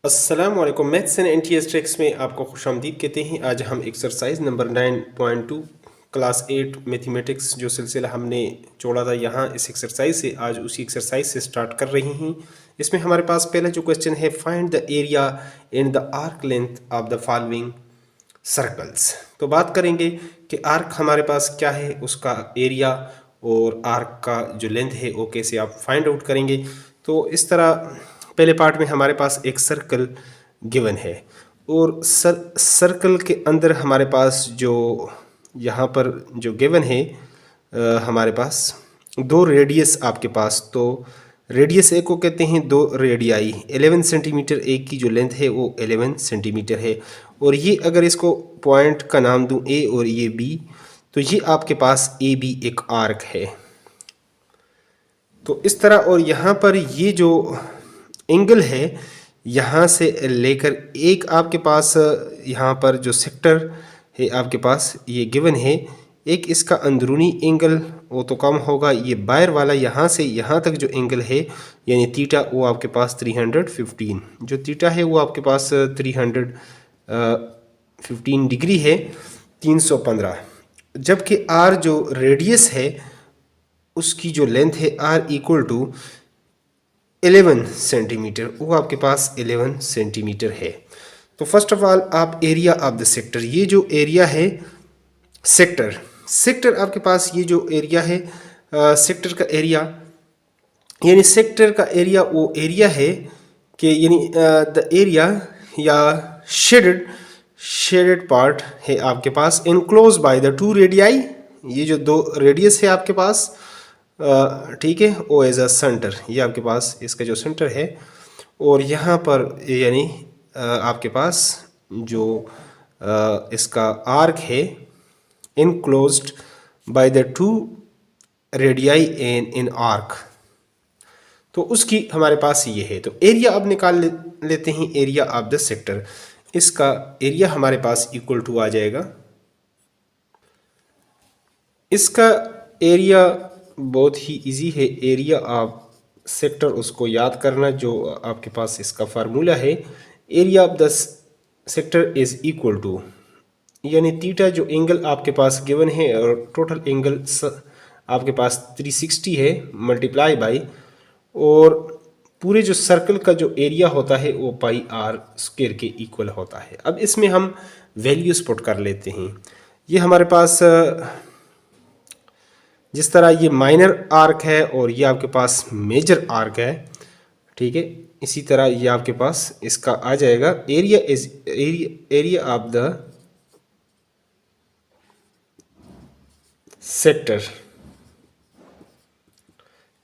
अस्सलाम वालेकुम। Maths and NTS tricks में आपको खुशामदीद कहते हैं। आज हम एक्सरसाइज नंबर 9.2 क्लास 8 मैथमेटिक्स जो सिलसिला हमने छोड़ा था यहाँ इस एक्सरसाइज से आज उसी एक्सरसाइज से स्टार्ट कर रही हैं। इसमें हमारे पास पहला जो क्वेश्चन है, find the area in the arc length of the following circles. तो बात करेंगे कि आर्क हमारे पास क्या है, उसका एरिया और आर्क का जो लेंथ है वो कैसे आप फाइंड आउट करेंगे। तो इस तरह पहले पार्ट में हमारे पास एक सर्कल गिवन है और सर्कल के अंदर हमारे पास जो यहाँ पर जो गिवन है हमारे पास दो रेडियस आपके पास। तो रेडियस ए को कहते हैं दो रेडियाई, 11 सेंटीमीटर एक की जो लेंथ है वो 11 सेंटीमीटर है। और ये अगर इसको पॉइंट का नाम दूं ए और ये बी, तो ये आपके पास ए बी एक आर्क है। तो इस तरह, और यहाँ पर ये जो एंगल है यहाँ से लेकर एक आपके पास यहाँ पर जो सेक्टर है आपके पास ये गिवन है, एक इसका अंदरूनी एंगल वो तो कम होगा, ये बाहर वाला यहाँ से यहाँ तक जो एंगल है यानी थीटा वो आपके पास 315, जो थीटा है वो आपके पास 315 डिग्री है, 315। जबकि आर जो रेडियस है उसकी जो लेंथ है आर इक्वल टू 11 सेंटीमीटर, वो आपके पास 11 सेंटीमीटर है। तो फर्स्ट ऑफ ऑल आप एरिया ऑफ द सेक्टर, ये जो एरिया है सेक्टर आपके पास ये जो एरिया है सेक्टर का एरिया, यानी सेक्टर का एरिया वो एरिया है कि यानी द एरिया या शेडेड पार्ट है आपके पास enclose by the two radii, ये जो दो रेडियस है आपके पास, ठीक है, ओ एज अ सेंटर, ये आपके पास इसका जो सेंटर है। और यहाँ पर यानी आपके पास जो इसका आर्क है enclosed bye the two radii in arc, तो उसकी हमारे पास ये है। तो एरिया अब निकाल लेते हैं, एरिया ऑफ द सेक्टर। इसका एरिया हमारे पास इक्वल टू आ जाएगा, इसका एरिया बहुत ही इजी है, एरिया ऑफ सेक्टर उसको याद करना जो आपके पास इसका फार्मूला है। Area of the sector is equal to, यानी थीटा जो एंगल आपके पास गिवन है और टोटल एंगल आपके पास 360 है, मल्टीप्लाई बाई, और पूरे जो सर्कल का जो एरिया होता है वो पाई आर स्क्वायर के इक्वल होता है। अब इसमें हम वैल्यूज पुट कर लेते हैं। ये हमारे पास जिस तरह ये माइनर आर्क है और ये आपके पास मेजर आर्क है, ठीक है, इसी तरह ये आपके पास इसका आ जाएगा area of the sector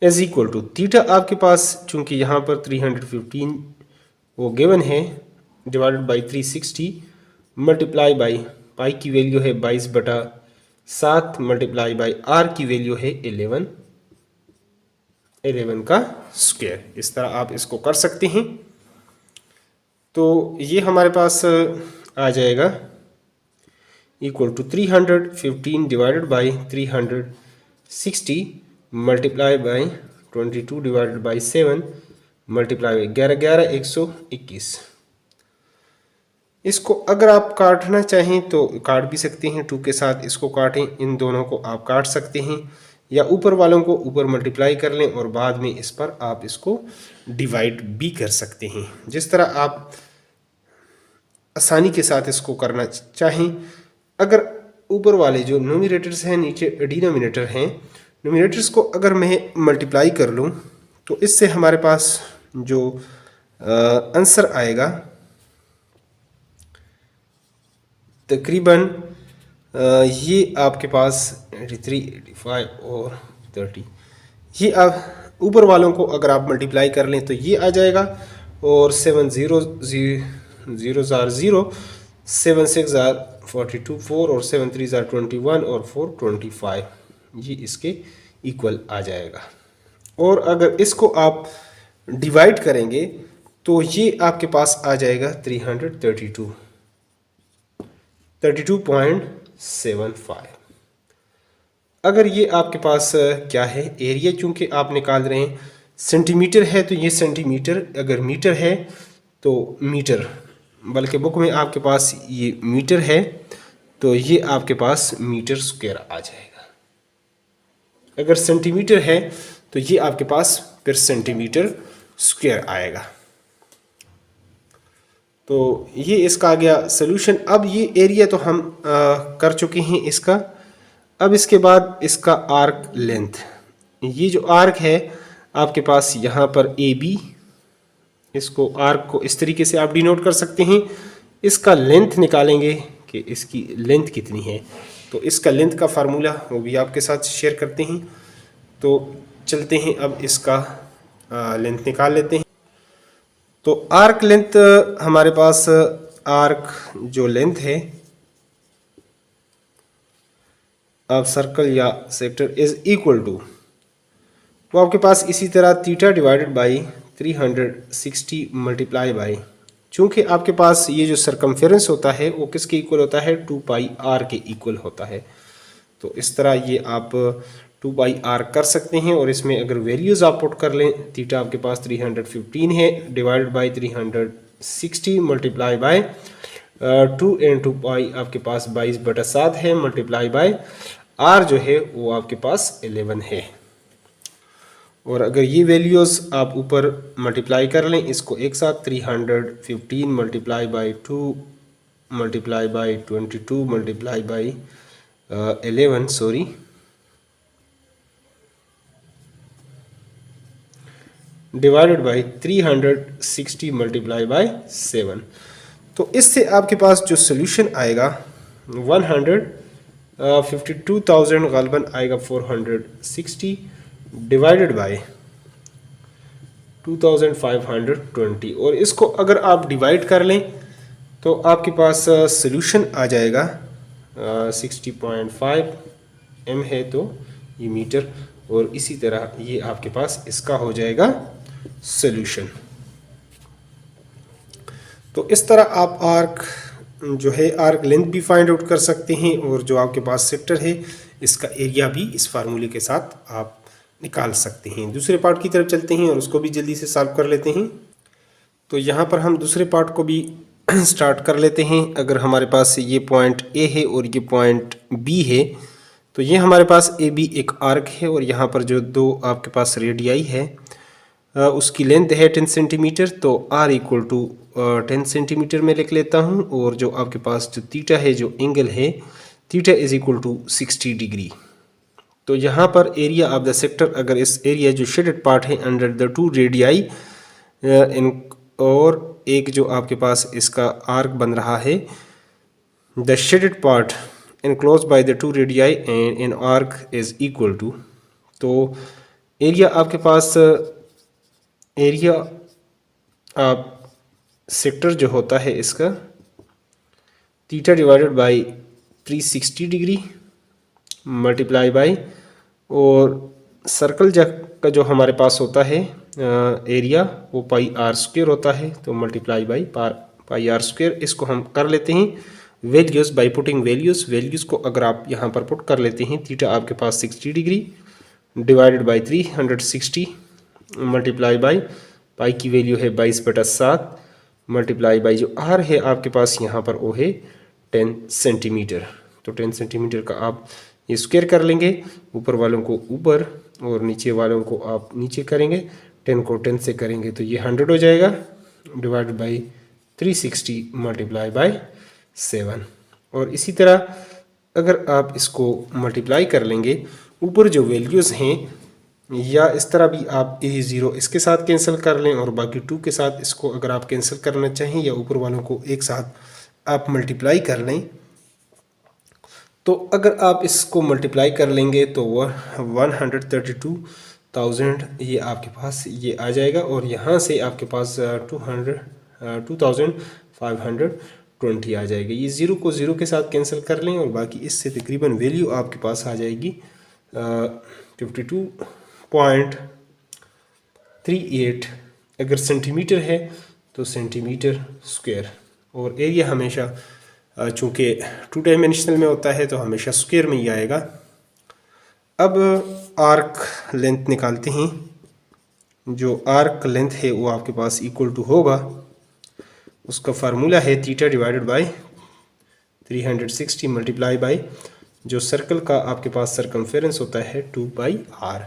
is equal to theta आपके पास, चूंकि यहाँ पर 315 वो गिवन है, divided by 360 multiply by pi की वैल्यू है 22/7 मल्टीप्लाई बाई आर की वैल्यू है 11 का स्क्वायर। इस तरह आप इसको कर सकते हैं। तो ये हमारे पास आ जाएगा equal to 315 divided by 360 multiply by 22 divided by 7 multiply by 11 121। इसको अगर आप काटना चाहें तो काट भी सकते हैं, 2 के साथ इसको काटें, इन दोनों को आप काट सकते हैं, या ऊपर वालों को ऊपर मल्टीप्लाई कर लें और बाद में इस पर आप इसको डिवाइड भी कर सकते हैं, जिस तरह आप आसानी के साथ इसको करना चाहें। अगर ऊपर वाले जो न्यूमरेटर्स हैं नीचे डिनोमिनेटर हैं, न्यूमरेटर्स को अगर मैं मल्टीप्लाई कर लूँ तो इससे हमारे पास जो आंसर आएगा तकरीबन ये आपके पास 83, 85 और 30, ये आप ऊपर वालों को अगर आप मल्टीप्लाई कर लें तो ये आ जाएगा, और 7 0 0 0 7 6 42 4 और 7 3 21 और 4 25, ये इसके इक्वल आ जाएगा। और अगर इसको आप डिवाइड करेंगे तो ये आपके पास आ जाएगा 32.75। अगर ये आपके पास क्या है एरिया, चूंकि आप निकाल रहे हैं सेंटीमीटर है तो ये सेंटीमीटर, अगर मीटर है तो मीटर, बल्कि बुक में आपके पास ये मीटर है तो ये आपके पास मीटर स्क्वायर आ जाएगा। अगर सेंटीमीटर है तो ये आपके पास फिर सेंटीमीटर स्क्वायर आएगा। तो ये इसका आ गया सॉल्यूशन। अब ये एरिया तो हम कर चुके हैं इसका। अब इसके बाद इसका आर्क लेंथ, ये जो आर्क है आपके पास यहाँ पर ए बी, इसको आर्क को इस तरीके से आप डिनोट कर सकते हैं। इसका लेंथ निकालेंगे कि इसकी लेंथ कितनी है, तो इसका लेंथ का फार्मूला वो भी आपके साथ शेयर करते हैं। तो चलते हैं अब इसका लेंथ निकाल लेते हैं। तो आर्क लेंथ हमारे पास, आर्क जो लेंथ है ऑफ सर्कल या सेक्टर इज इक्वल टू, वो आपके पास इसी तरह theta divided by 360 multiply by, चूँकि आपके पास ये जो सरकमफेरेंस होता है वो किसके इक्वल होता है, 2 पाई आर के इक्वल होता है। तो इस तरह ये आप 2 पाई आर कर सकते हैं। और इसमें अगर वैल्यूज़ आप पुट कर लें, थीटा आपके पास 315 है divided by 360 multiply by 2 and 2 पाई आपके पास 22/7 है, मल्टीप्लाई बाई आर जो है वो आपके पास 11 है। और अगर ये वैल्यूज़ आप ऊपर मल्टीप्लाई कर लें इसको एक साथ, 315 multiply by 2 multiply by 22 multiply by 11 sorry, divided by 360 multiply by 7। तो इससे आपके पास जो सोल्यूशन आएगा 152,000 गालबन आएगा 460 डिवाइडेड बाई 2520। और इसको अगर आप डिवाइड कर लें तो आपके पास सोल्यूशन आ जाएगा 60.5 m है तो ये मीटर, और इसी तरह ये आपके पास इसका हो जाएगा सोल्यूशन। तो इस तरह आप आर्क जो है आर्क लेंथ भी फाइंड आउट कर सकते हैं, और जो आपके पास सेक्टर है इसका एरिया भी इस फार्मूले के साथ आप निकाल सकते हैं। दूसरे पार्ट की तरफ चलते हैं और उसको भी जल्दी से सॉल्व कर लेते हैं। तो यहाँ पर हम दूसरे पार्ट को भी स्टार्ट कर लेते हैं। अगर हमारे पास ये पॉइंट ए है और ये पॉइंट बी है, तो ये हमारे पास ए बी एक आर्क है, और यहाँ पर जो दो आपके पास रेडियाई है उसकी लेंथ है 10 सेंटीमीटर। तो आर इक्वल टू 10 सेंटीमीटर में लिख लेता हूँ, और जो आपके पास जो थीटा है, जो एंगल है, theta is equal to 60 degree. तो यहाँ पर एरिया ऑफ द सेक्टर, अगर इस एरिया जो शेडेड पार्ट है अंडर द 2 रेडियाई और एक जो आपके पास इसका आर्क बन रहा है, the shaded part enclosed by the 2 radii and an arc is equal to, तो एरिया आपके पास, एरिया आप सेक्टर जो होता है इसका theta divided by 360 degree multiply by, और सर्कल का जो हमारे पास होता है एरिया वो पाई आर स्क्वायर होता है, तो multiply by pi r square. इसको हम कर लेते हैं वैल्यूज़ बाई पुटिंग वैल्यूज़ को अगर आप यहाँ पर पुट कर लेते हैं, थीटा आपके पास 60 degree divided by 360 multiply by pi की वैल्यू है 22/7 मल्टीप्लाई बाई जो आर है आपके पास यहाँ पर वो है 10 सेंटीमीटर। तो 10 सेंटीमीटर का आप ये स्क्वायर कर लेंगे, ऊपर वालों को ऊपर और नीचे वालों को आप नीचे करेंगे, 10 को 10 से करेंगे तो ये 100 हो जाएगा, डिवाइडेड बाई 360 मल्टीप्लाई बाई 7। और इसी तरह अगर आप इसको मल्टीप्लाई कर लेंगे, ऊपर जो वैल्यूज़ हैं, या इस तरह भी आप A0 इसके साथ कैंसिल कर लें और बाकी 2 के साथ इसको अगर आप कैंसिल करना चाहें, या ऊपर वालों को एक साथ आप मल्टीप्लाई कर लें, तो अगर आप इसको मल्टीप्लाई कर लेंगे तो वह 132,000 ये आपके पास ये आ जाएगा, और यहाँ से आपके पास 2520 आ जाएगा। ये 0 को 0 के साथ कैंसिल कर लें, और बाकी इससे तकरीबन वैल्यू आपके पास आ जाएगी 52.38। अगर सेंटीमीटर है तो सेंटीमीटर स्क्वायर, और एरिया हमेशा चूँकि 2 डायमेंशनल में होता है तो हमेशा स्क्वायर में ही आएगा। अब आर्क लेंथ निकालते हैं। जो आर्क लेंथ है वो आपके पास इक्वल टू होगा उसका फार्मूला है theta divided by 360 multiply bye जो सर्कल का आपके पास सरकमफेरेंस होता है 2πr।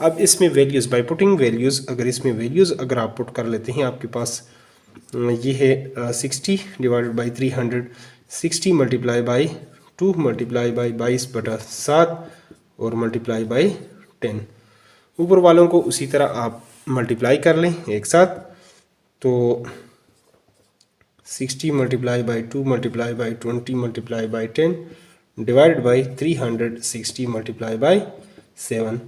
अब इसमें वैल्यूज़ बाय पुटिंग वैल्यूज़, अगर इसमें वैल्यूज़ अगर आप पुट कर लेते हैं, आपके पास ये है 60 divided by 360 multiply by 2 multiply by 22/7 और मल्टीप्लाई बाई 10। ऊपर वालों को उसी तरह आप मल्टीप्लाई कर लें एक साथ, तो 60 multiply by 2 multiply by 20 multiply by 10 divided by 360 multiply by 7।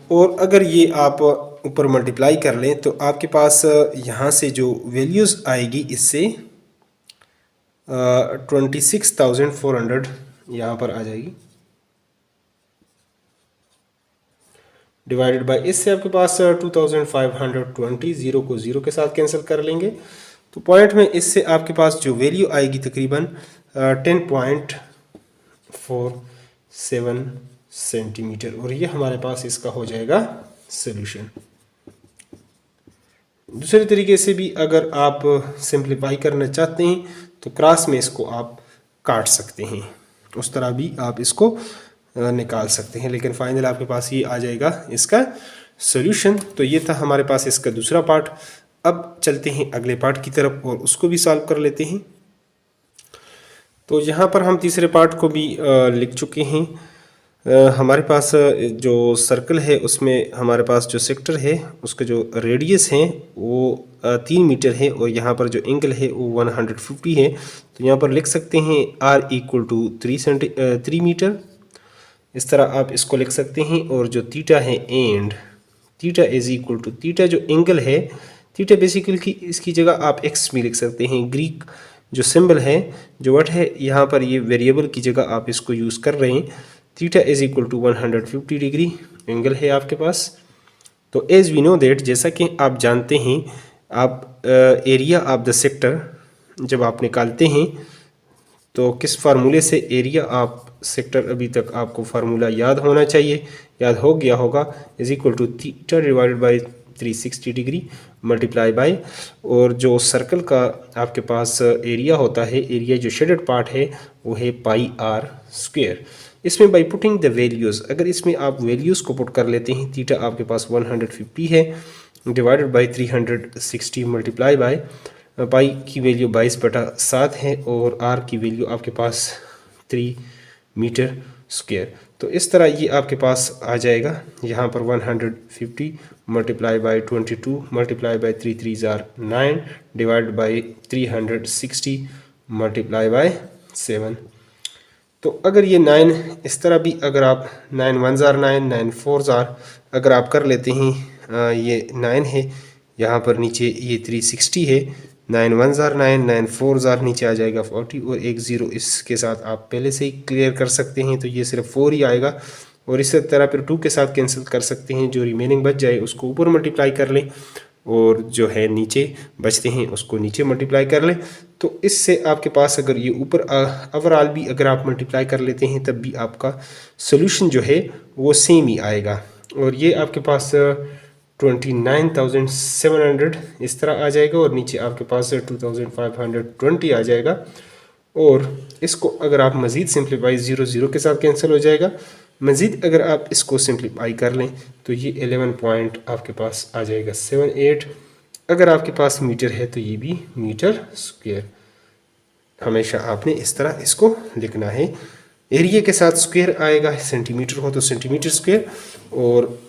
और अगर ये आप ऊपर मल्टीप्लाई कर लें तो आपके पास यहाँ से जो वैल्यूज़ आएगी इससे 26,400 यहाँ पर आ जाएगी, डिवाइडेड बाय इससे आपके पास 2520, ज़ीरो को ज़ीरो के साथ कैंसिल कर लेंगे, तो पॉइंट में इससे आपके पास जो वैल्यू आएगी तकरीबन 10.47 सेंटीमीटर, और ये हमारे पास इसका हो जाएगा सॉल्यूशन। दूसरे तरीके से भी अगर आप सिंप्लीफाई करना चाहते हैं तो क्रॉस में इसको आप काट सकते हैं, उस तरह भी आप इसको निकाल सकते हैं, लेकिन फाइनल आपके पास ये आ जाएगा इसका सॉल्यूशन। तो ये था हमारे पास इसका दूसरा पार्ट। अब चलते हैं अगले पार्ट की तरफ और उसको भी सॉल्व कर लेते हैं। तो यहाँ पर हम तीसरे पार्ट को भी लिख चुके हैं। हमारे पास जो सर्कल है उसमें हमारे पास जो सेक्टर है उसका जो रेडियस है वो 3 मीटर है, और यहाँ पर जो एंगल है वो 150 है। तो यहाँ पर लिख सकते हैं r इक्वल टू 3 मीटर, इस तरह आप इसको लिख सकते हैं। और जो थीटा है and theta is equal to theta जो एंगल है, थीटा बेसिकली इसकी जगह आप x भी लिख सकते हैं। ग्रीक जो सिंबल है जो वर्ड है यहाँ पर ये वेरिएबल की जगह आप इसको यूज़ कर रहे हैं। Theta is equal to 150 degree angle है आपके पास। तो एज वी नो दैट, जैसा कि आप जानते हैं, आप एरिया ऑफ द सेक्टर जब आप निकालते हैं तो किस फार्मूले से एरिया ऑफ सेक्टर, अभी तक आपको फार्मूला याद होना चाहिए, याद हो गया होगा, is equal to theta divided by 360 degree multiply by, और जो सर्कल का आपके पास एरिया होता है, एरिया जो शेडेड पार्ट है वो है πr²। इसमें बाई पुटिंग द वैल्यूज़, अगर इसमें आप वैल्यूज़ को पुट कर लेते हैं, थीटा आपके पास 150 है डिवाइडेड बाई 360 मल्टीप्लाई बाय पाई की वैल्यू 22/7 है और r की वैल्यू आपके पास 3 मीटर स्क्वायर। तो इस तरह ये आपके पास आ जाएगा। यहाँ पर 150 multiply by 22 multiply by 3 3 jar 9 divide by 360 multiply by 7। तो अगर ये 9 इस तरह भी अगर आप 9 1 जार 9 9 4 जार अगर आप कर लेते हैं, ये 9 है, यहाँ पर नीचे ये 360 है, 9 1 जार 9 9 4 जार नीचे आ जाएगा 40 और एक ज़ीरो इसके साथ आप पहले से ही क्लियर कर सकते हैं, तो ये सिर्फ 4 ही आएगा। और इसी तरह फिर 2 के साथ कैंसिल कर सकते हैं, जो रिमेनिंग बच जाए उसको ऊपर मल्टीप्लाई कर लें और जो है नीचे बचते हैं उसको नीचे मल्टीप्लाई कर लें। तो इससे आपके पास अगर ये ऊपर ओवरऑल भी अगर आप मल्टीप्लाई कर लेते हैं तब भी आपका सोल्यूशन जो है वो सेम ही आएगा। और ये आपके पास 29,700 इस तरह आ जाएगा और नीचे आपके पास 2,520 आ जाएगा। और इसको अगर आप मज़ीद सिंप्लीफाई 0 0 के साथ कैंसिल हो जाएगा। मज़ीद अगर आप इसको सिंप्लीफाई कर लें तो ये 11 पॉइंट आपके पास आ जाएगा 78। अगर आपके पास मीटर है तो ये भी मीटर स्क्वायर। हमेशा आपने इस तरह इसको लिखना है। एरिया के साथ स्क्वायर आएगा, सेंटीमीटर हो तो सेंटीमीटर स्क्वायर, और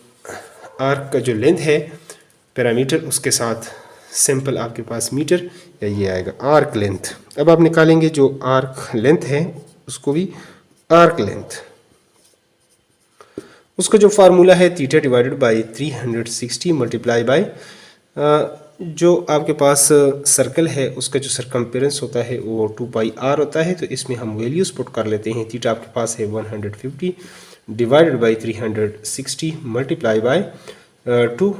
आर्क का जो लेंथ है पैरामीटर उसके साथ सिंपल आपके पास मीटर या ये आएगा आर्क लेंथ। अब आप निकालेंगे जो आर्क लेंथ है उसको भी आर्क लेंथ, उसका जो फार्मूला है theta divided by 360 multiply by जो आपके पास सर्कल है उसका जो सरकमफेरेंस होता है वो 2πr होता है। तो इसमें हम वैल्यूज़ पुट कर लेते हैं। थीटा आपके पास है 150 डिवाइडेड बाई 360 मल्टीप्लाई बाई 2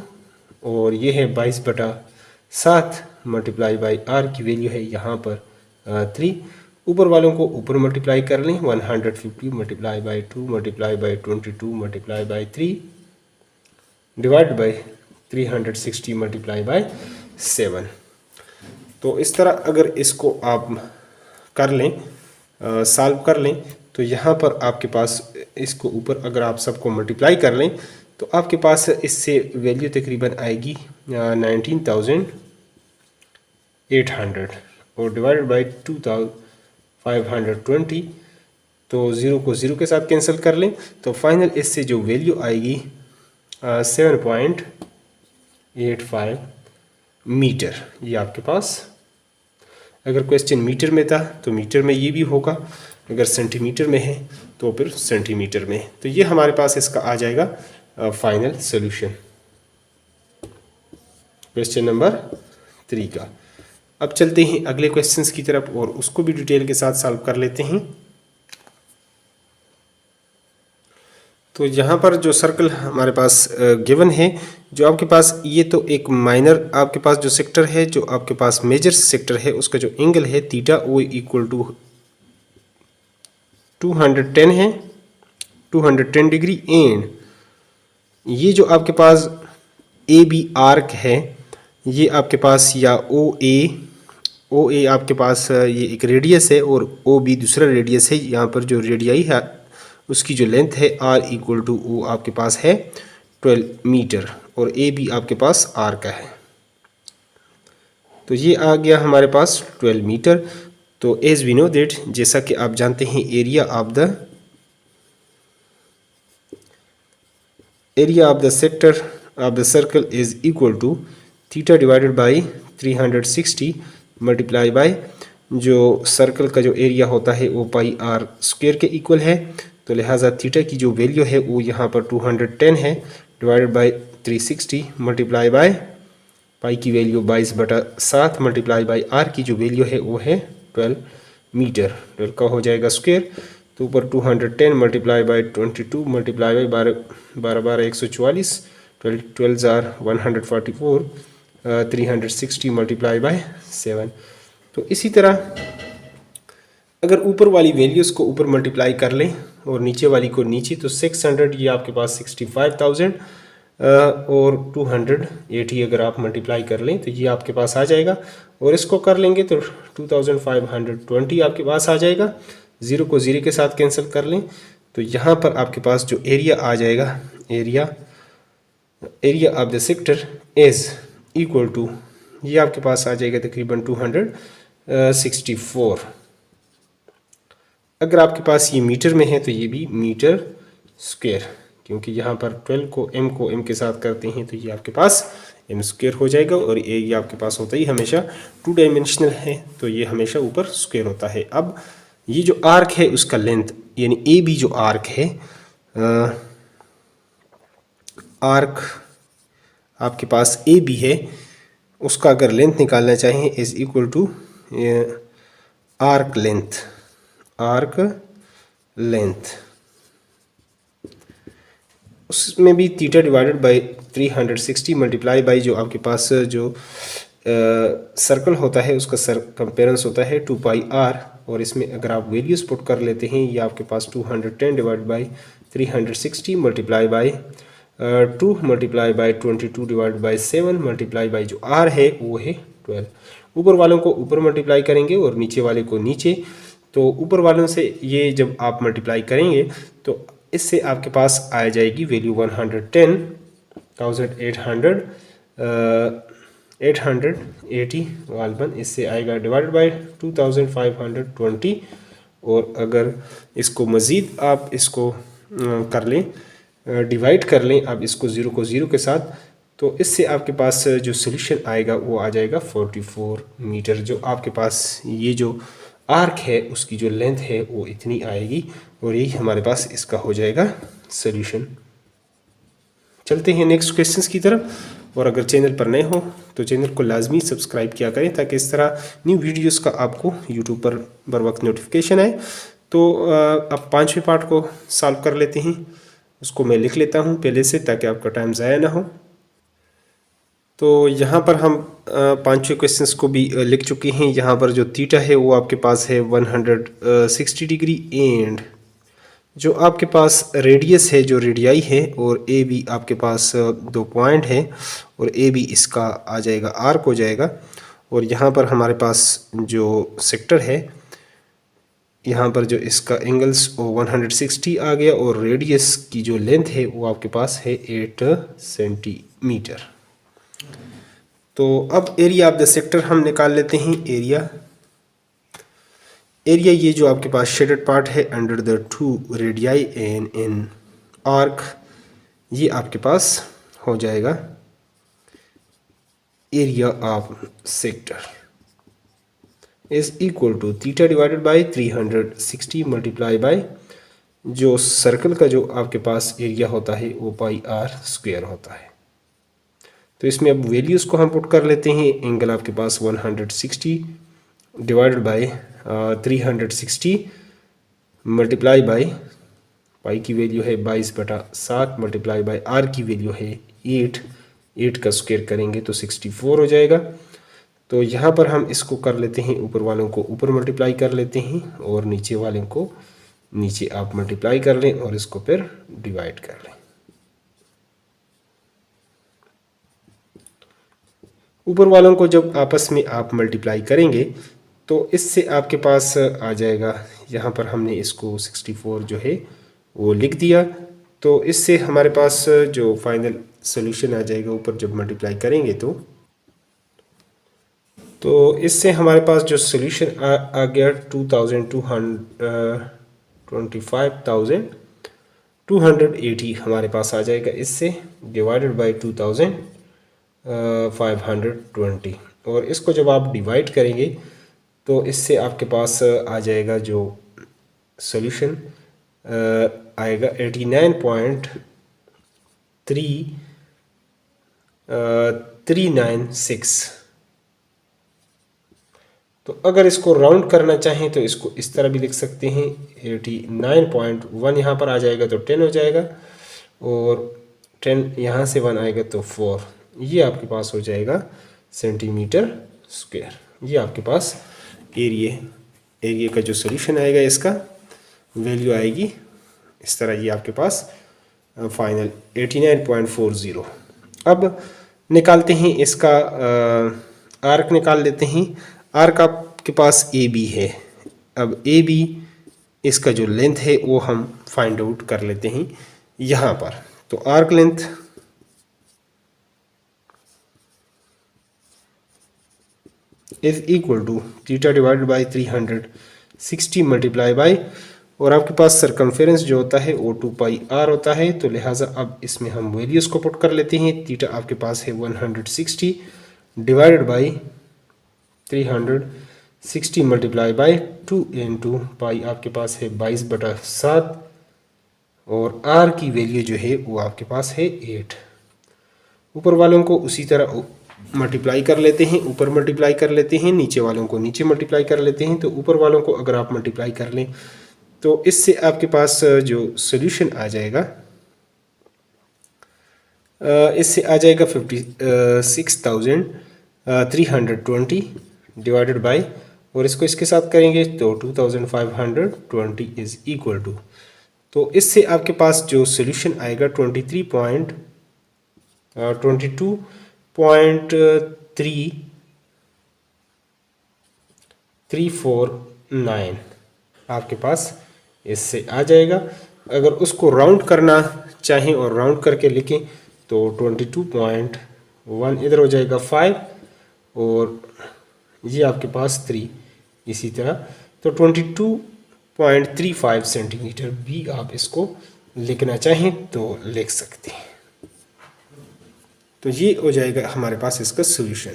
और ये है 22/7 मल्टीप्लाई बाई r की वैल्यू है यहाँ पर 3। ऊपर वालों को ऊपर मल्टीप्लाई कर लें, 150 multiply by 2 multiply by 22 multiply by 3 divide by 360 multiply by 7। तो इस तरह अगर इसको आप कर लें, सॉल्व कर लें, तो यहाँ पर आपके पास इसको ऊपर अगर आप सबको मल्टीप्लाई कर लें तो आपके पास इससे वैल्यू तकरीबन आएगी 19,800 और डिवाइडेड बाई 2,520। तो ज़ीरो को ज़ीरो के साथ कैंसिल कर लें तो फाइनल इससे जो वैल्यू आएगी 7.85 मीटर। ये आपके पास, अगर क्वेश्चन मीटर में था तो मीटर में ये भी होगा, अगर सेंटीमीटर में है तो फिर सेंटीमीटर में। तो ये हमारे पास इसका आ जाएगा फाइनल सॉल्यूशन क्वेश्चन नंबर 3 का। अब चलते हैं अगले क्वेश्चंस की तरफ और उसको भी डिटेल के साथ सॉल्व कर लेते हैं। तो यहाँ पर जो सर्कल हमारे पास गिवन है, जो आपके पास ये तो एक माइनर आपके पास जो सेक्टर है, जो आपके पास मेजर सेक्टर है, उसका जो एंगल है थीटा वो इक्वल टू 210 है, 210 डिग्री। एंड ये जो आपके पास ए बी आर्क है, ये आपके पास या ओ ए आपके पास ये एक रेडियस है और ओ बी दूसरा रेडियस है। यहाँ पर जो रेडियाई है उसकी जो लेंथ है आर इक्वल टू ओ आपके पास है 12 मीटर और ए बी आपके पास आर का है। तो ये आ गया हमारे पास 12 मीटर। तो एज वी नो दैट, जैसा कि आप जानते हैं, area of the sector of the circle is equal to theta divided by 360 multiply by जो सर्कल का जो एरिया होता है वो पाई आर स्क्वायर के इक्वल है। तो लिहाजा थीटा की जो वैल्यू है वो यहाँ पर 210 है divided by 360 multiply by pi की वैल्यू 22/7 मल्टीप्लाई बाई आर की जो वैल्यू है वो है 12 मीटर। 12 का हो जाएगा स्क्वायर, तो ऊपर 210 multiply by 22 multiply by 12 144, 12 r 144, 360 multiply by 7। तो इसी तरह अगर ऊपर वाली वैल्यूज़ को ऊपर मल्टीप्लाई कर लें और नीचे वाली को नीचे, तो 600 ये आपके पास 65,000 और 280 अगर आप मल्टीप्लाई कर लें तो ये आपके पास आ जाएगा। और इसको कर लेंगे तो 2520 आपके पास आ जाएगा। ज़ीरो को ज़ीरो के साथ कैंसिल कर लें तो यहाँ पर आपके पास जो एरिया आ जाएगा, area of the sector is equal to, ये आपके पास आ जाएगा तकरीबन 264। अगर आपके पास ये मीटर में है तो ये भी मीटर स्क्वायर, क्योंकि यहाँ पर 12 को m के साथ करते हैं तो ये आपके पास m स्क्वायर हो जाएगा। और ये आपके पास होता ही हमेशा 2 डायमेंशनल है तो ये हमेशा ऊपर स्क्वायर होता है। अब ये जो आर्क है उसका लेंथ, यानी ए बी जो आर्क है, आर्क आपके पास ए बी है, उसका अगर लेंथ निकालना चाहें is equal to arc length, उसमें भी theta divided by 360 multiply by जो आपके पास जो सर्कल होता है उसका कंपेरेंस होता है 2 पाई आर। और इसमें अगर आप वैल्यूज़ पुट कर लेते हैं, ये आपके पास 210 divide by 360 multiply by 2 multiply by 22 divide by 7 multiply by जो आर है वो है 12। ऊपर वालों को ऊपर मल्टीप्लाई करेंगे और नीचे वाले को नीचे। तो ऊपर वालों से ये जब आप मल्टीप्लाई करेंगे तो इससे आपके पास आ जाएगी वैल्यू 110,880 गालबन इससे आएगा डिवाइडेड बाई 2520। और अगर इसको मज़ीद आप इसको कर लें, डिवाइड कर लें आप इसको ज़ीरो को ज़ीरो के साथ, तो इससे आपके पास जो सोल्यूशन आएगा वो आ जाएगा 44 मीटर। जो आपके पास ये जो आर्क है उसकी जो लेंथ है वो इतनी आएगी और यही हमारे पास इसका हो जाएगा सॉल्यूशन। चलते हैं नेक्स्ट क्वेश्चंस की तरफ। और अगर चैनल पर नए हो तो चैनल को लाजमी सब्सक्राइब किया करें ताकि इस तरह न्यू वीडियोस का आपको यूट्यूब पर बर वक्त नोटिफिकेशन आए। तो अब 5वें पार्ट को सॉल्व कर लेते हैं। उसको मैं लिख लेता हूँ पहले से ताकि आपका टाइम ज़ाया ना हो। तो यहाँ पर हम 5वें क्वेश्चंस को भी लिख चुके हैं। यहाँ पर जो थीटा है वो आपके पास है 160 डिग्री एंड जो आपके पास रेडियस है, जो रेडियाई है, और ए बी आपके पास 2 पॉइंट है और ए बी इसका आ जाएगा आर्क हो जाएगा। और यहाँ पर हमारे पास जो सेक्टर है, यहाँ पर जो इसका एंगल्स वो 160 आ गया और रेडियस की जो लेंथ है वो आपके पास है 8 सेंटीमीटर। तो अब एरिया ऑफ द सेक्टर हम निकाल लेते हैं। एरिया ये जो आपके पास शेडेड पार्ट है under the 2 radii and in arc, ये आपके पास हो जाएगा area of sector is equal to theta divided by 360 multiply by जो सर्कल का जो आपके पास एरिया होता है वो पाई आर स्क्वायर होता है। तो इसमें अब वैल्यूज़ को हम पुट कर लेते हैं। एंगल आपके पास 160 divided by 360 multiply by pi की वैल्यू है 22/7 मल्टीप्लाई बाई आर की वैल्यू है 8 का स्क्वायर करेंगे तो 64 हो जाएगा। तो यहाँ पर हम इसको कर लेते हैं, ऊपर वालों को ऊपर मल्टीप्लाई कर लेते हैं और नीचे वाले को नीचे आप मल्टीप्लाई कर लें और इसको फिर डिवाइड कर लें। ऊपर वालों को जब आपस में आप मल्टीप्लाई करेंगे तो इससे आपके पास आ जाएगा, यहाँ पर हमने इसको 64 जो है वो लिख दिया। तो इससे हमारे पास जो फाइनल सोल्यूशन आ जाएगा ऊपर जब मल्टीप्लाई करेंगे तो इससे हमारे पास जो सोल्यूशन आ गया 25,280 हमारे पास आ जाएगा इससे, डिवाइडेड बाई 2,520। और इसको जब आप डिवाइड करेंगे तो इससे आपके पास आ जाएगा जो सोल्यूशन आएगा 89.396। तो अगर इसको राउंड करना चाहें तो इसको इस तरह भी लिख सकते हैं 89.1 यहाँ पर आ जाएगा तो 10 हो जाएगा और 10 यहाँ से 1 आएगा तो 4, ये आपके पास हो जाएगा सेंटीमीटर स्क्वायर। ये आपके पास एरिया का जो सॉल्यूशन आएगा इसका वैल्यू आएगी इस तरह, ये आपके पास फाइनल 89.40। अब निकालते हैं इसका आर्क निकाल लेते हैं। आर्क आपके पास ए बी है। अब ए बी इसका जो लेंथ है वो हम फाइंड आउट कर लेते हैं यहाँ पर। तो arc length is equal to theta divided by 360 multiply by, और आपके पास सरकमफेरेंस जो होता है वो 2 पाई आर होता है। तो लिहाजा अब इसमें हम वैल्यूज़ को पुट कर लेते हैं। थीटा आपके पास है 160 divided by 360 multiply by 2 into pi आपके पास है 22/7 और आर की वैल्यू जो है वो आपके पास है 8। ऊपर वालों को उसी तरह मल्टीप्लाई कर लेते हैं, ऊपर मल्टीप्लाई कर लेते हैं, नीचे वालों को नीचे मल्टीप्लाई कर लेते हैं। तो ऊपर वालों को अगर आप मल्टीप्लाई कर लें तो इससे आपके पास जो सॉल्यूशन आ जाएगा इससे आ जाएगा 56,320 डिवाइडेड बाई, और इसको इसके साथ करेंगे तो 2,520 इज इक्वल टू, तो इससे आपके पास जो सॉल्यूशन आएगा 22.349 आपके पास इससे आ जाएगा। अगर उसको राउंड करना चाहें और राउंड करके लिखें तो 22.1 इधर हो जाएगा 5 और ये आपके पास 3 इसी तरह, तो 22.35 सेंटीमीटर भी आप इसको लिखना चाहें तो लिख सकते हैं। तो ये हो जाएगा हमारे पास इसका सॉल्यूशन।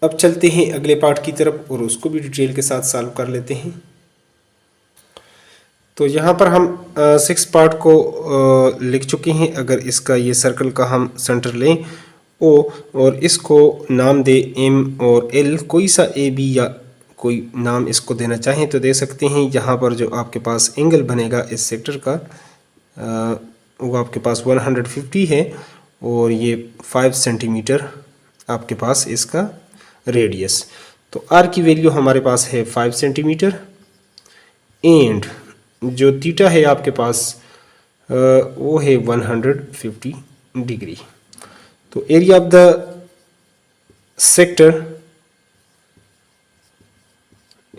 अब चलते हैं अगले पार्ट की तरफ और उसको भी डिटेल के साथ सॉल्व कर लेते हैं। तो यहाँ पर हम 6 पार्ट को लिख चुके हैं। अगर इसका ये सर्कल का हम सेंटर लें ओ और इसको नाम दे एम और एल, कोई सा ए बी या कोई नाम इसको देना चाहें तो दे सकते हैं। यहाँ पर जो आपके पास एंगल बनेगा इस सेक्टर का वो आपके पास 150 है और ये 5 सेंटीमीटर आपके पास इसका रेडियस। तो आर की वैल्यू हमारे पास है 5 सेंटीमीटर एंड जो थीटा है आपके पास वो है 150 डिग्री। तो area of the sector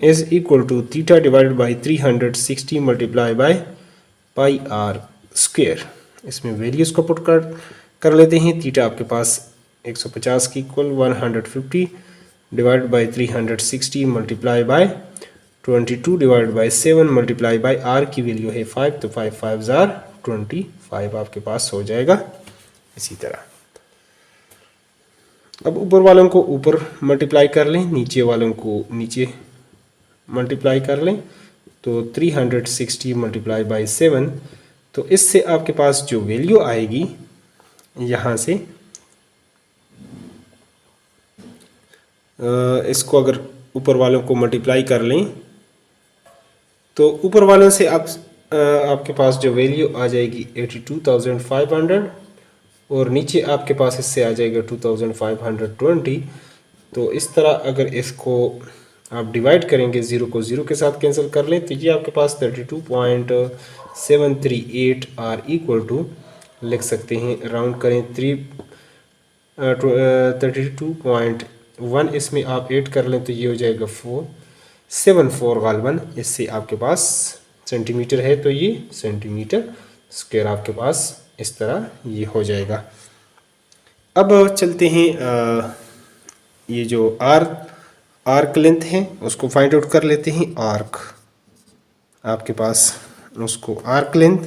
is equal to theta divided by 360 multiply by pi r square. इसमें वैल्यूज़ को पुट कर लेते हैं। थीटा आपके पास 150 की इक्वल 150 divide by 360 multiply by 22 divide by 7 multiply by r की वैल्यू है 5, तो 5 5 जार 25 आपके पास हो जाएगा। इसी तरह अब ऊपर वालों को ऊपर मल्टीप्लाई कर लें, नीचे वालों को नीचे मल्टीप्लाई कर लें, तो 360 मल्टीप्लाई बाई 7, तो इससे आपके पास जो वैल्यू आएगी यहाँ से इसको अगर ऊपर वालों को मल्टीप्लाई कर लें तो ऊपर वालों से आपके पास जो वैल्यू आ जाएगी 82,500 और नीचे आपके पास इससे आ जाएगा 2,520। तो इस तरह अगर इसको आप डिवाइड करेंगे, ज़ीरो को ज़ीरो के साथ कैंसिल कर लें, तो ये आपके पास 32.738 आर इक्वल टू लिख सकते हैं, राउंड करें 32.1 इसमें आप ऐड कर लें तो ये हो जाएगा 474 गालबन। इससे आपके पास सेंटीमीटर है तो ये सेंटीमीटर स्क्वायर आपके पास इस तरह ये हो जाएगा। अब चलते हैं ये जो आर्क लेंथ है उसको फाइंड आउट कर लेते हैं। आर्क आपके पास उसको आर्क लेंथ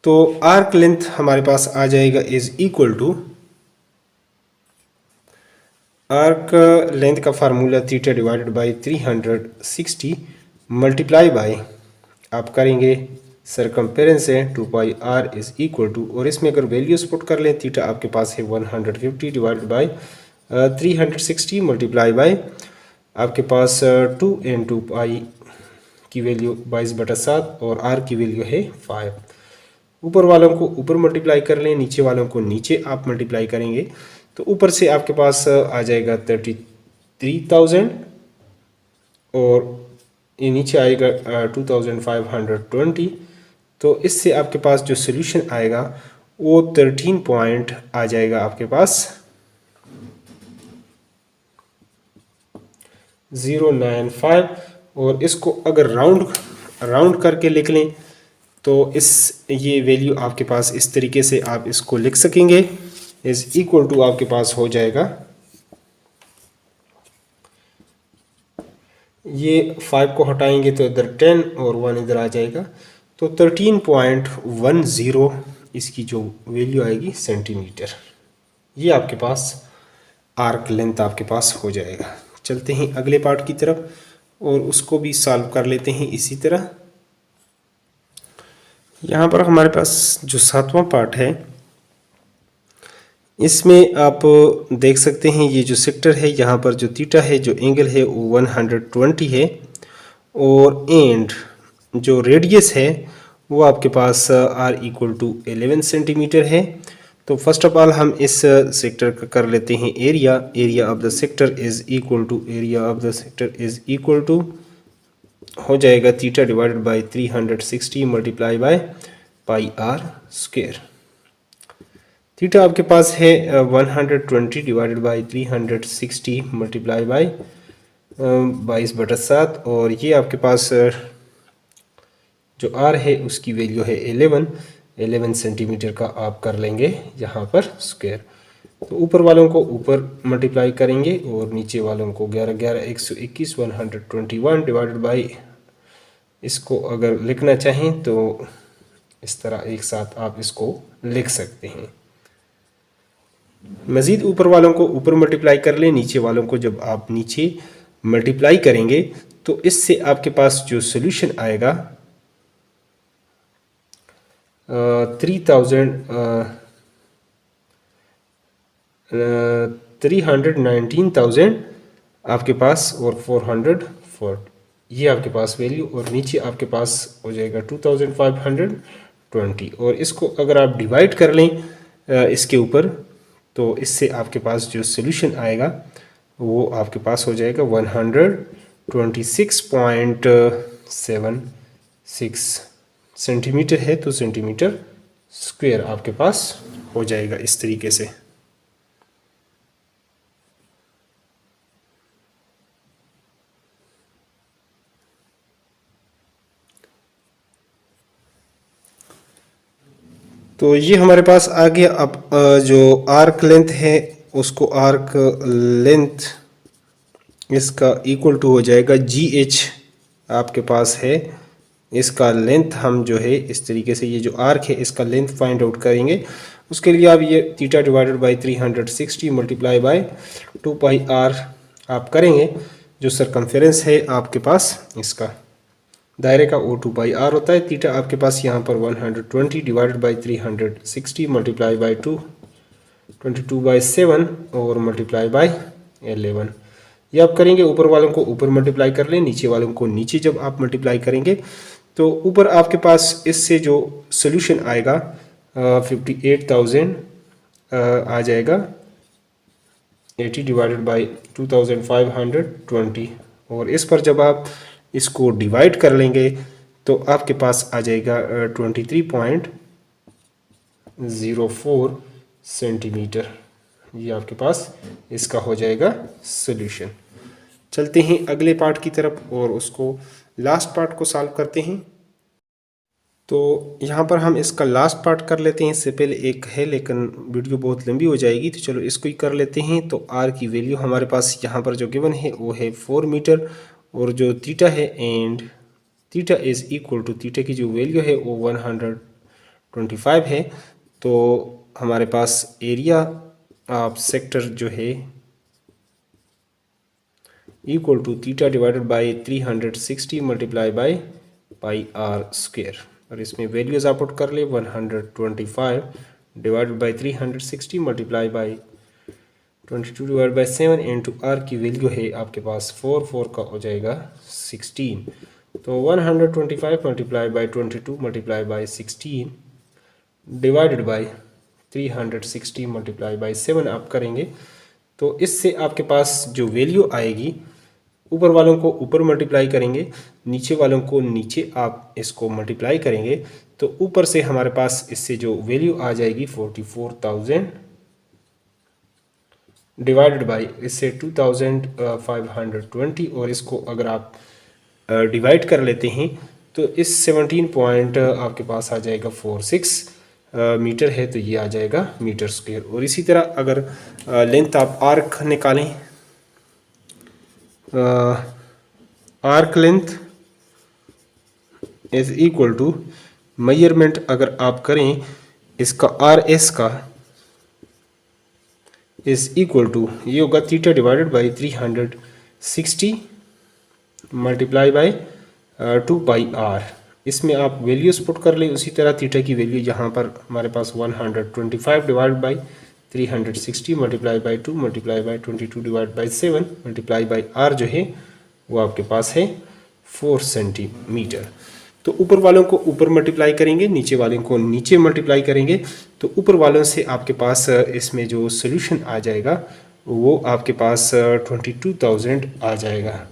तो आर्क लेंथ हमारे पास आ जाएगा is equal to, arc length का formula theta divided by 360 multiply by आप करेंगे सरकमपेरेंस है 2 pi R is equal to, और इसमें अगर वैल्यूज पुट कर लें थीटा आपके पास है 150 डिवाइडेड बाई 360 मल्टीप्लाई बाई आपके पास 2 into पाई की वैल्यू 22/7 और आर की वैल्यू है 5। ऊपर वालों को ऊपर मल्टीप्लाई कर लें, नीचे वालों को नीचे आप मल्टीप्लाई करेंगे तो ऊपर से आपके पास आ जाएगा 33,000 और ये नीचे आएगा 2,520। तो इससे आपके पास जो सोल्यूशन आएगा वो 13 पॉइंट आ जाएगा आपके पास 095। और इसको अगर राउंड करके लिख लें तो ये वैल्यू आपके पास इस तरीके से आप इसको लिख सकेंगे, इज इक्वल टू आपके पास हो जाएगा, ये 5 को हटाएंगे तो इधर 10 और 1 इधर आ जाएगा, तो 13.10 इसकी जो वैल्यू आएगी सेंटीमीटर। ये आपके पास आर्क लेंथ आपके पास हो जाएगा। चलते हैं अगले पार्ट की तरफ और उसको भी सॉल्व कर लेते हैं इसी तरह। यहाँ पर हमारे पास जो 7वां पार्ट है इसमें आप देख सकते हैं ये जो सेक्टर है यहाँ पर जो थीटा है जो एंगल है वो 120 है और एंड जो रेडियस है वो आपके पास r इक्वल टू 11 सेंटीमीटर है। तो फर्स्ट ऑफ ऑल हम इस सेक्टर का कर लेते हैं area of the sector is equal to हो जाएगा theta divided by 360 multiply by pi r square. Theta आपके पास है 120 डिवाइडेड बाई 360 मल्टीप्लाई बाई 22/7 और ये आपके पास जो आर है उसकी वैल्यू है 11 सेंटीमीटर का आप कर लेंगे यहाँ पर स्क्वायर। तो ऊपर वालों को ऊपर मल्टीप्लाई करेंगे और नीचे वालों को 121 121 डिवाइडेड बाई, इसको अगर लिखना चाहें तो इस तरह एक साथ आप इसको लिख सकते हैं। मज़ीद ऊपर वालों को ऊपर मल्टीप्लाई कर लें, नीचे वालों को जब आप नीचे मल्टीप्लाई करेंगे तो इससे आपके पास जो सोल्यूशन आएगा 319,000 आपके पास और 404 ये आपके पास वैल्यू, और नीचे आपके पास हो जाएगा 2,520। और इसको अगर आप डिवाइड कर लें इसके ऊपर तो इससे आपके पास जो सोल्यूशन आएगा वो आपके पास हो जाएगा 126.76 सेंटीमीटर है तो सेंटीमीटर स्क्वायर आपके पास हो जाएगा इस तरीके से। तो ये हमारे पास आ गया। अब जो आर्क लेंथ है उसको आर्क लेंथ इसका इक्वल टू हो जाएगा GH आपके पास है। इसका लेंथ हम जो है इस तरीके से, ये जो आर्क है इसका लेंथ फाइंड आउट करेंगे। उसके लिए आप ये theta divided by 360 multiply by 2πr आप करेंगे। जो सरकमफेरेंस है आपके पास इसका दायरे का वो 2πr होता है। थीटा आपके पास यहाँ पर 120 डिवाइडेड बाई 360 मल्टीप्लाई बाई 22/7 और मल्टीप्लाई बाई 11। ये आप करेंगे, ऊपर वालों को ऊपर मल्टीप्लाई कर लें, नीचे वालों को नीचे जब आप मल्टीप्लाई करेंगे तो ऊपर आपके पास इससे जो सोल्यूशन आएगा 58,000 आ जाएगा 80 डिवाइडेड बाई 2520। और इस पर जब आप इसको डिवाइड कर लेंगे तो आपके पास आ जाएगा 23.04 सेंटीमीटर। ये आपके पास इसका हो जाएगा सोल्यूशन। चलते हैं अगले पार्ट की तरफ और उसको लास्ट पार्ट को सॉल्व करते हैं। तो यहाँ पर हम इसका लास्ट पार्ट कर लेते हैं। इससे पहले एक है लेकिन वीडियो बहुत लंबी हो जाएगी, तो चलो इसको ही कर लेते हैं। तो आर की वैल्यू हमारे पास यहाँ पर जो गिवन है वो है 4 मीटर, और जो थीटा है and theta is equal to theta की जो वैल्यू है वो 125 है। तो हमारे पास एरिया ऑफ सेक्टर जो है equal to theta divided by 360 multiply by πr square. और इसमें वैल्यूज आप पुट कर ले 125 divided by 360 multiply by 22 divide by 7 into r की वैल्यू है आपके पास 4 का हो जाएगा 16। तो 125 multiply by 22 multiply by 16 divided by 360 multiply by 7 आप करेंगे। तो इससे आपके पास जो वैल्यू आएगी, ऊपर वालों को ऊपर मल्टीप्लाई करेंगे, नीचे वालों को नीचे आप इसको मल्टीप्लाई करेंगे, तो ऊपर से हमारे पास इससे जो वैल्यू आ जाएगी 44,000 डिवाइडेड बाई इससे 2520। और इसको अगर आप डिवाइड कर लेते हैं तो इस 17 पॉइंट आपके पास आ जाएगा 46 मीटर है, तो ये आ जाएगा मीटर स्क्वायर। और इसी तरह अगर लेंथ आप आर्क निकालें, arc length is equal to measurement अगर आप करें इसका RS का इज इक्वल टू ये होगा theta divided by 360 multiply by 2πr। इसमें आप वैल्यूज पुट कर लें। उसी तरह थीटा की वैल्यू यहाँ पर हमारे पास 125 divide by 360 multiply by 2 multiply by 22 divide by 7 multiply by r जो है वो आपके पास है 4 सेंटीमीटर। तो ऊपर वालों को ऊपर मल्टीप्लाई करेंगे, नीचे वालों को नीचे मल्टीप्लाई करेंगे, तो ऊपर वालों से आपके पास इसमें जो सोल्यूशन आ जाएगा वो आपके पास 22,000 आ जाएगा,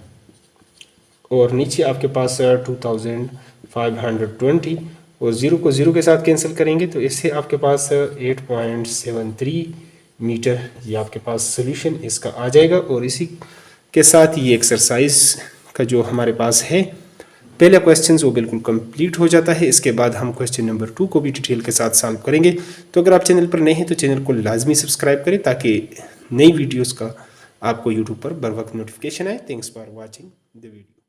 और नीचे आपके पास 2520, और 0 को 0 के साथ कैंसिल करेंगे तो इससे आपके पास 8.73 मीटर ये आपके पास सोल्यूशन इसका आ जाएगा। और इसी के साथ ये एक्सरसाइज का जो हमारे पास है पहला क्वेश्चन वो बिल्कुल कंप्लीट हो जाता है। इसके बाद हम क्वेश्चन नंबर 2 को भी डिटेल के साथ सॉल्व करेंगे। तो अगर आप चैनल पर नए हैं तो चैनल को लाजमी सब्सक्राइब करें ताकि नई वीडियोस का आपको यूट्यूब पर बर वक्त नोटिफिकेशन आए। Thanks for watching the video.